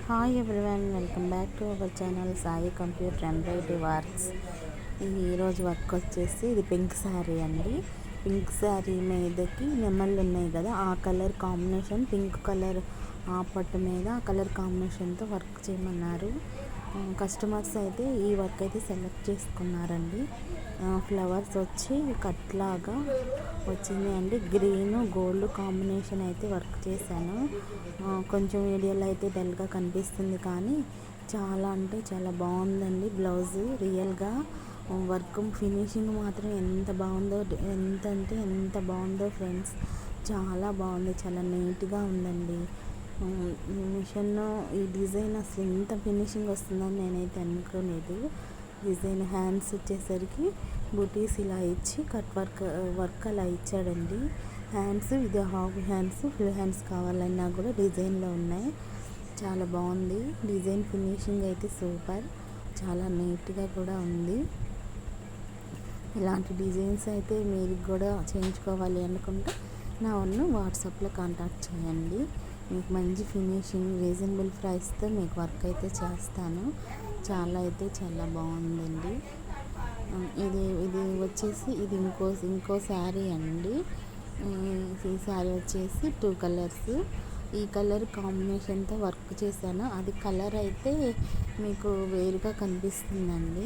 Hi everyone, welcome back to our channel Sai computer embroidery works. ఈరోజు work వచ్చేసి ఇది pink sari అండి. పింక్ శారీ మీదకి నెమళ్ళు ఉన్నాయి కదా, ఆ కలర్ కాంబినేషన్, పింక్ కలర్ ఆ పట్టు మీద ఆ కలర్ కాంబినేషన్తో వర్క్ చేయమన్నారు. కస్టమర్స్ అయితే ఈ వర్క్ అయితే సెలెక్ట్ చేసుకున్నారండి. ఫ్లవర్స్ వచ్చి కట్ లాగా వచ్చింది అండి. గ్రీన్ గోల్డ్ కాంబినేషన్ అయితే వర్క్ చేశాను. కొంచెం వీడియోలో అయితే డల్గా కనిపిస్తుంది, కానీ చాలా అంటే చాలా బాగుందండి. బ్లౌజు రియల్గా వర్క్ ఫినిషింగ్ మాత్రం ఎంత బాగుందో, ఎంత అంటే ఎంత బాగుందో ఫ్రెండ్స్. చాలా బాగుంది, చాలా నీట్గా ఉందండి. మిషన్ ఈ డిజైన్ అసలు ఇంత ఫినిషింగ్ వస్తుందని నేనైతే అనుకోలేదు. డిజైన్ హ్యాండ్స్ వచ్చేసరికి బుటీస్ ఇలా ఇచ్చి కట్ వర్క్ అలా ఇచ్చాడండి. హ్యాండ్స్ ఇది హాఫ్ హ్యాండ్స్, ఫుల్ హ్యాండ్స్ కావాలన్నా కూడా డిజైన్లో ఉన్నాయి. చాలా బాగుంది డిజైన్, ఫినిషింగ్ అయితే సూపర్, చాలా నీట్గా కూడా ఉంది. ఇలాంటి డిజైన్స్ అయితే మీరు కూడా చేయించుకోవాలి అనుకుంటే నా వాట్సాప్లో కాంటాక్ట్ చేయండి. మీకు మంచి ఫినిషింగ్ రీజనబుల్ ప్రైస్తో మీకు వర్క్ అయితే చేస్తాను. చాలా అయితే చాలా బాగుందండి. ఇది ఇది వచ్చేసి ఇది ఇంకో శారీ అండి. ఈ శారీ వచ్చేసి 2 కలర్స్. ఈ కలర్ కాంబినేషన్తో వర్క్ చేశాను. అది కలర్ అయితే మీకు వేరుగా కనిపిస్తుందండి.